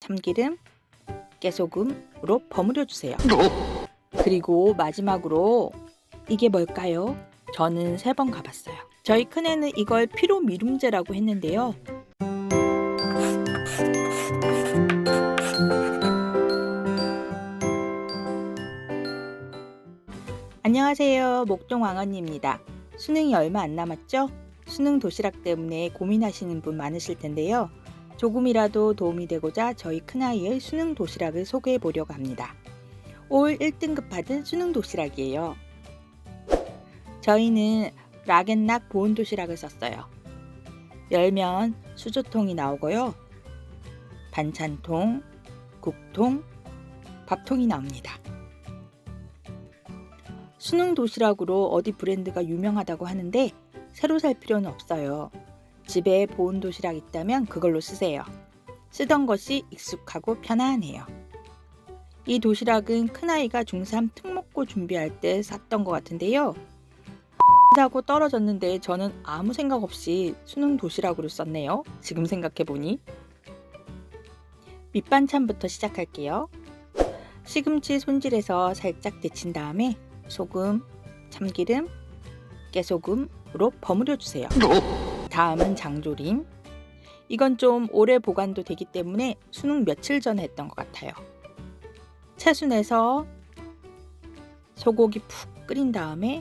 참기름, 깨소금으로 버무려 주세요. 그리고 마지막으로 이게 뭘까요? 저는 3번 가봤어요. 저희 큰애는 이걸 피로 미lum제라고 했는데요. 안녕하세요. 목동왕언니입니다. 수능이 얼마 안 남았죠? 수능 도시락 때문에 고민하시는 분 많으실 텐데요. 조금이라도 도움이 되고자 저희 큰아이의 수능 도시락을 소개해 보려고 합니다. 올 1등급 받은 수능 도시락이에요. 저희는 락앤락 보온 도시락을 썼어요. 열면 수저통이 나오고요. 반찬통, 국통, 밥통이 나옵니다. 수능 도시락으로 어디 브랜드가 유명하다고 하는데 새로 살 필요는 없어요. 집에 보온 도시락 있다면 그걸로 쓰세요. 쓰던 것이 익숙하고 편안해요. 이 도시락은 큰아이가 중3 특목고 준비할 때 샀던 것 같은데요. 사고 떨어졌는데 저는 아무 생각 없이 수능 도시락으로 썼네요. 지금 생각해보니. 밑반찬부터 시작할게요. 시금치 손질해서 살짝 데친 다음에 소금, 참기름, 깨소금으로 버무려 주세요. 다음은 장조림. 이건 좀 오래 보관도 되기 때문에 수능 며칠 전에 했던 것 같아요. 채수 내서 소고기 푹 끓인 다음에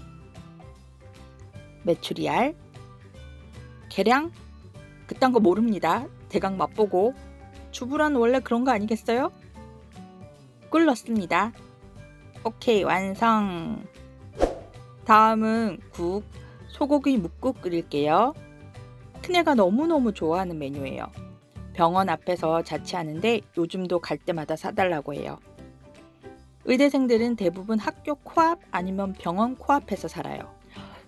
메추리알, 계량, 그딴 거 모릅니다. 대강 맛보고. 주부란 원래 그런 거 아니겠어요? 꿀 넣습니다. 오케이, 완성. 다음은 국, 소고기 묵국 끓일게요. 큰애가 너무너무 좋아하는 메뉴예요. 병원 앞에서 자취하는데 요즘도 갈 때마다 사달라고 해요. 의대생들은 대부분 학교 코앞 아니면 병원 코앞에서 살아요.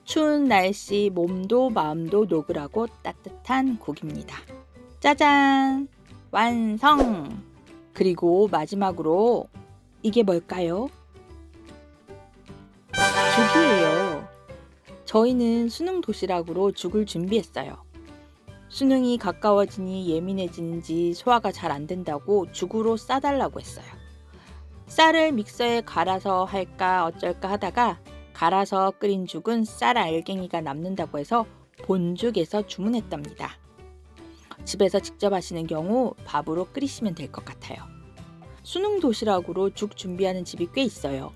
추운 날씨 몸도 마음도 녹으라고 따뜻한 국입니다. 짜잔! 완성! 그리고 마지막으로 이게 뭘까요? 죽이에요. 저희는 수능 도시락으로 죽을 준비했어요. 수능이 가까워지니 예민해지는지 소화가 잘 안 된다고 죽으로 싸달라고 했어요. 쌀을 믹서에 갈아서 할까 어쩔까 하다가 갈아서 끓인 죽은 쌀 알갱이가 남는다고 해서 본죽에서 주문했답니다. 집에서 직접 하시는 경우 밥으로 끓이시면 될 것 같아요. 수능 도시락으로 죽 준비하는 집이 꽤 있어요.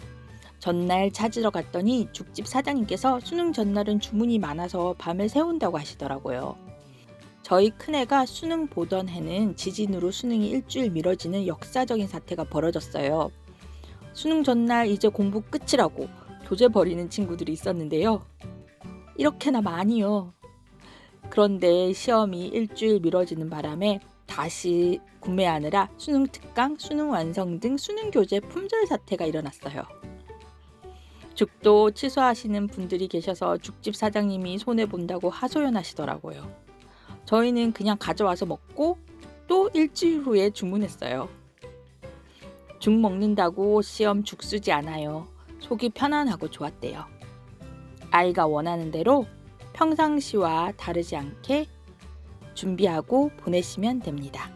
전날 찾으러 갔더니 죽집 사장님께서 수능 전날은 주문이 많아서 밤을 새운다고 하시더라고요. 저희 큰애가 수능 보던 해는 지진으로 수능이 일주일 미뤄지는 역사적인 사태가 벌어졌어요. 수능 전날 이제 공부 끝이라고 조져버리는 친구들이 있었는데요. 이렇게나 많이요. 그런데 시험이 일주일 미뤄지는 바람에 다시 구매하느라 수능 특강, 수능 완성 등 수능 교재 품절 사태가 일어났어요. 죽도 취소하시는 분들이 계셔서 죽집 사장님이 손해본다고 하소연하시더라고요. 저희는 그냥 가져와서 먹고 또 일주일 후에 주문했어요. 죽 먹는다고 시험 죽 쓰지 않아요. 속이 편안하고 좋았대요. 아이가 원하는 대로 평상시와 다르지 않게 준비하고 보내시면 됩니다.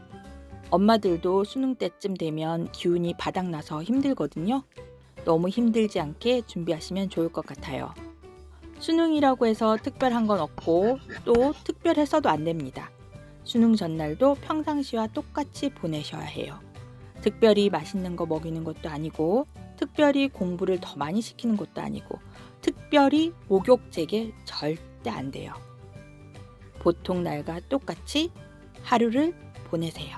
엄마들도 수능 때쯤 되면 기운이 바닥나서 힘들거든요. 너무 힘들지 않게 준비하시면 좋을 것 같아요. 수능이라고 해서 특별한 건 없고 또 특별해서도 안 됩니다. 수능 전날도 평상시와 똑같이 보내셔야 해요. 특별히 맛있는 거 먹이는 것도 아니고 특별히 공부를 더 많이 시키는 것도 아니고 특별히 목욕제게 절대 안 돼요. 보통 날과 똑같이 하루를 보내세요.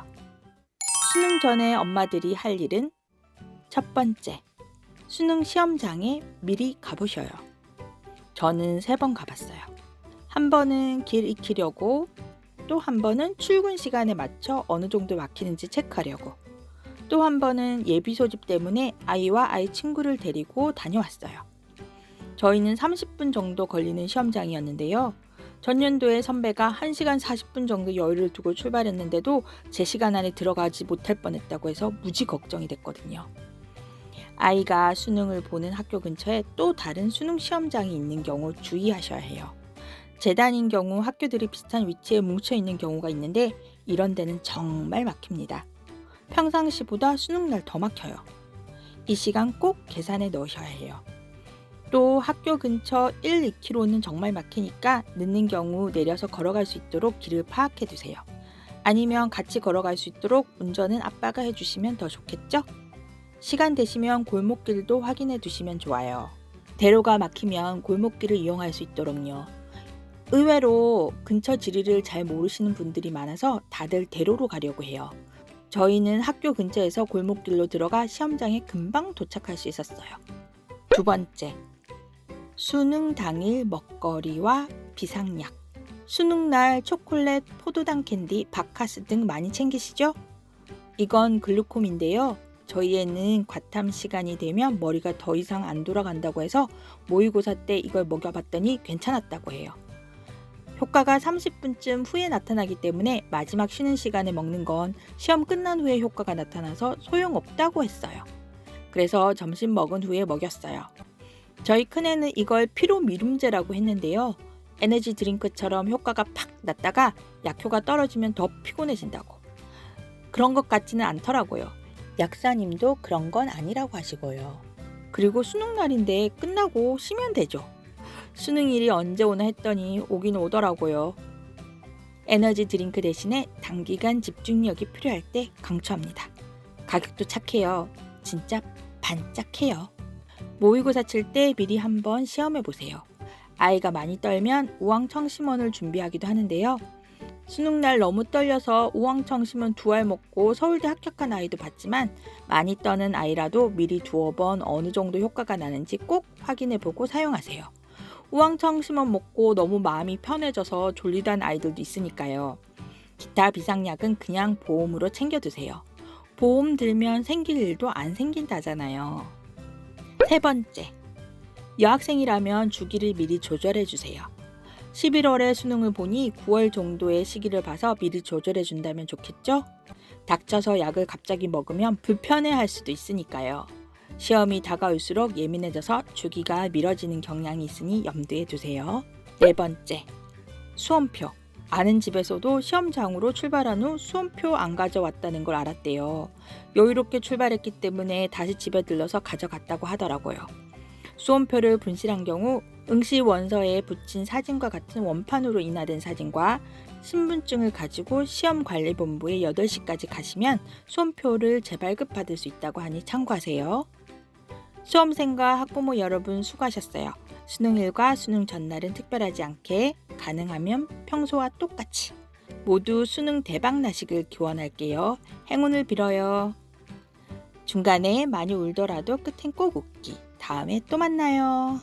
수능 전에 엄마들이 할 일은 첫 번째, 수능 시험장에 미리 가보셔요. 저는 3번 가봤어요. 한 번은 길 익히려고, 또 한 번은 출근 시간에 맞춰 어느 정도 막히는지 체크하려고, 또 한 번은 예비 소집 때문에 아이와 아이 친구를 데리고 다녀왔어요. 저희는 30분 정도 걸리는 시험장이었는데요. 전년도에 선배가 1시간 40분 정도 여유를 두고 출발했는데도 제 시간 안에 들어가지 못할 뻔했다고 해서 무지 걱정이 됐거든요. 아이가 수능을 보는 학교 근처에 또 다른 수능 시험장이 있는 경우 주의하셔야 해요. 재단인 경우 학교들이 비슷한 위치에 뭉쳐 있는 경우가 있는데 이런 데는 정말 막힙니다. 평상시보다 수능날 더 막혀요. 이 시간 꼭 계산해 넣으셔야 해요. 또 학교 근처 1, 2km는 정말 막히니까 늦는 경우 내려서 걸어갈 수 있도록 길을 파악해 두세요. 아니면 같이 걸어갈 수 있도록 운전은 아빠가 해주시면 더 좋겠죠? 시간 되시면 골목길도 확인해 두시면 좋아요. 대로가 막히면 골목길을 이용할 수 있도록요. 의외로 근처 지리를 잘 모르시는 분들이 많아서 다들 대로로 가려고 해요. 저희는 학교 근처에서 골목길로 들어가 시험장에 금방 도착할 수 있었어요. 두 번째, 수능 당일 먹거리와 비상약. 수능날 초콜릿, 포도당 캔디, 바카스 등 많이 챙기시죠? 이건 글루콤인데요. 저희 애는 과탐 시간이 되면 머리가 더 이상 안 돌아간다고 해서 모의고사 때 이걸 먹여봤더니 괜찮았다고 해요. 효과가 30분쯤 후에 나타나기 때문에 마지막 쉬는 시간에 먹는 건 시험 끝난 후에 효과가 나타나서 소용없다고 했어요. 그래서 점심 먹은 후에 먹였어요. 저희 큰애는 이걸 피로 미룸제라고 했는데요. 에너지 드링크처럼 효과가 팍 났다가 약효가 떨어지면 더 피곤해진다고. 그런 것 같지는 않더라고요. 약사님도 그런 건 아니라고 하시고요. 그리고 수능날인데 끝나고 쉬면 되죠. 수능일이 언제 오나 했더니 오긴 오더라고요. 에너지 드링크 대신에 단기간 집중력이 필요할 때 강추합니다. 가격도 착해요. 진짜 반짝해요. 모의고사 칠 때 미리 한번 시험해 보세요. 아이가 많이 떨면 우황청심원을 준비하기도 하는데요. 수능날 너무 떨려서 우황청심원 2알 먹고 서울대 합격한 아이도 봤지만 많이 떠는 아이라도 미리 두어 번 어느 정도 효과가 나는지 꼭 확인해 보고 사용하세요. 우황청심원 먹고 너무 마음이 편해져서 졸리다는 아이들도 있으니까요. 기타 비상약은 그냥 보험으로 챙겨두세요. 보험 들면 생길 일도 안 생긴다잖아요. 세 번째, 여학생이라면 주기를 미리 조절해 주세요. 11월에 수능을 보니 9월 정도의 시기를 봐서 미리 조절해 준다면 좋겠죠? 닥쳐서 약을 갑자기 먹으면 불편해할 수도 있으니까요. 시험이 다가올수록 예민해져서 주기가 미뤄지는 경향이 있으니 염두에 두세요. 네 번째, 수험표. 아는 집에서도 시험장으로 출발한 후 수험표 안 가져왔다는 걸 알았대요. 여유롭게 출발했기 때문에 다시 집에 들러서 가져갔다고 하더라고요. 수험표를 분실한 경우 응시 원서에 붙인 사진과 같은 원판으로 인화된 사진과 신분증을 가지고 시험관리본부에 8시까지 가시면 수험표를 재발급 받을 수 있다고 하니 참고하세요. 수험생과 학부모 여러분 수고하셨어요. 수능일과 수능 전날은 특별하지 않게 가능하면 평소와 똑같이 모두 수능 대박 나시길 기원할게요. 행운을 빌어요. 중간에 많이 울더라도 끝엔 꼭 웃기. 다음에 또 만나요.